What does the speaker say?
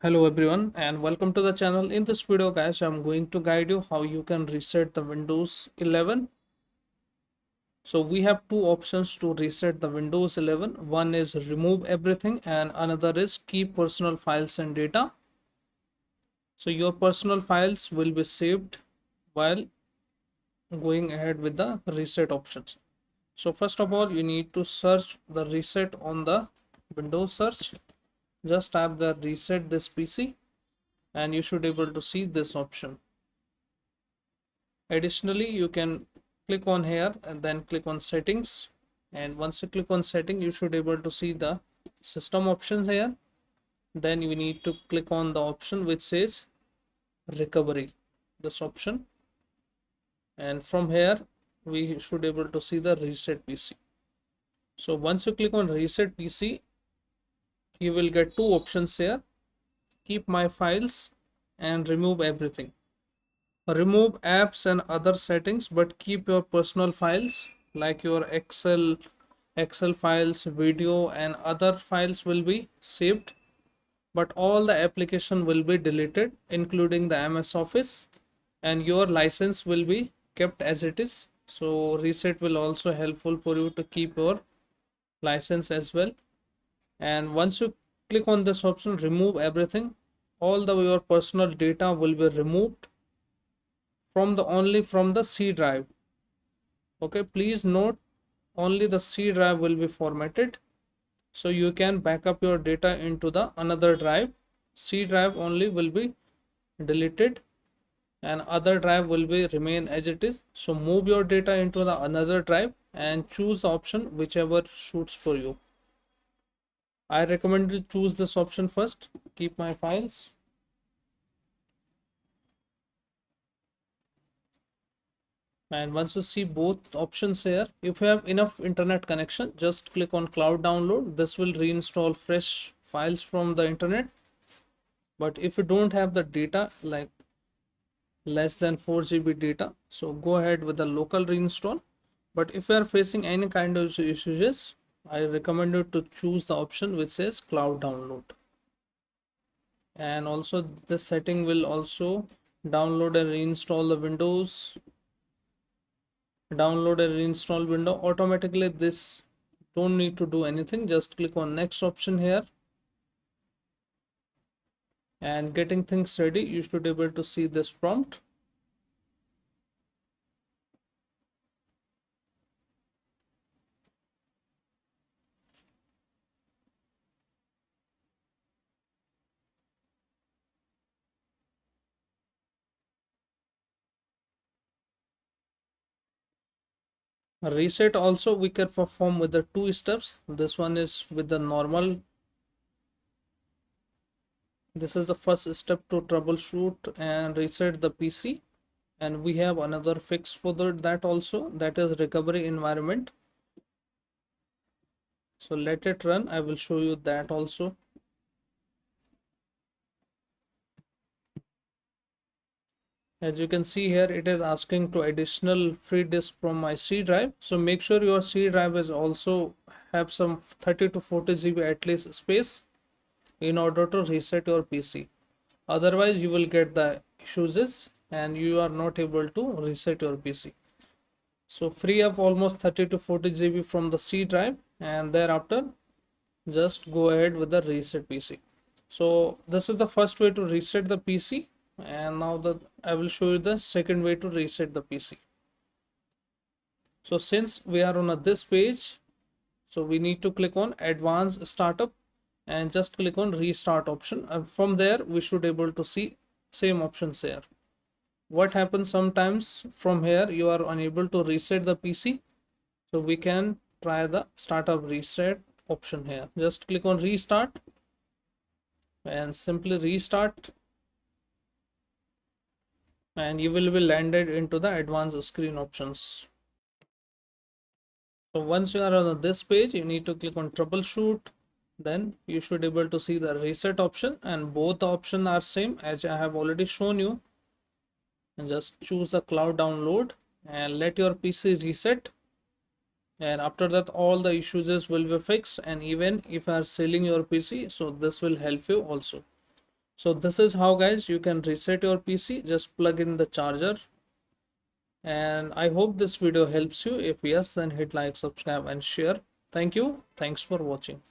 Hello everyone and welcome to the channel. In this video guys, I'm going to guide you how you can reset the Windows 11. So we have two options to reset the Windows 11. One is remove everything and another is keep personal files and data. So your personal files will be saved while going ahead with the reset options. So first of all, you need to search the reset on the Windows search. Just type the reset this PC and you should able to see this option. Additionally, you can click on here and then click on settings, and once you click on setting you should able to see the system options here. Then you need to click on the option which says recovery, this option, and from here we should able to see the reset PC. So once you click on reset PC, you will get two options here: keep my files and remove everything. Remove apps and other settings but keep your personal files like your excel files, video and other files will be saved, but all the application will be deleted including the MS Office, and your license will be kept as it is. So reset will also helpful for you to keep your license as well. And once you click on this option remove everything, all the your personal data will be removed from the C drive. Okay, please note only the C drive will be formatted, so you can back up your data into the another drive. C drive only will be deleted and other drive will be remain as it is. So move your data into the another drive and choose the option whichever suits for you. I recommend you choose this option first, keep my files. And once you see both options here, if you have enough internet connection, just click on cloud download. This will reinstall fresh files from the internet. But if you don't have the data, like less than 4 GB data, so go ahead with the local reinstall. But if you are facing any kind of issues, I recommend you to choose the option which says cloud download. And also this setting will also download and reinstall the Windows, download and reinstall window automatically. This don't need to do anything, just click on next option here. And getting things ready, you should be able to see this prompt. Reset also we can perform with the two steps. This one is with the normal. This is the first step to troubleshoot and reset the PC, and we have another fix for that also, that is recovery environment. So let it run, I will show you that also. As you can see here, it is asking to additional free disk from my C drive. So make sure your C drive is also have some 30 to 40 GB at least space in order to reset your PC. Otherwise you will get the issues and you are not able to reset your PC. So free up almost 30 to 40 GB from the C drive and thereafter just go ahead with the reset PC. So this is the first way to reset the PC, and now I will show you the second way to reset the PC. So since we are on this page, so we need to click on advanced startup and just click on restart option, and from there we should able to see same options here. What happens sometimes from here you are unable to reset the PC, so we can try the startup reset option here. Just click on restart and simply restart, and you will be landed into the advanced screen options. So once you are on this page, you need to click on troubleshoot. Then you should able to see the reset option, and both the options are same as I have already shown you. And just choose the cloud download and let your PC reset. And after that all the issues will be fixed, and even if you are selling your PC, so this will help you also. So this is how guys you can reset your PC. Just plug in the charger. And I hope this video helps you. If yes, then hit like, subscribe and share. Thank you. Thanks for watching.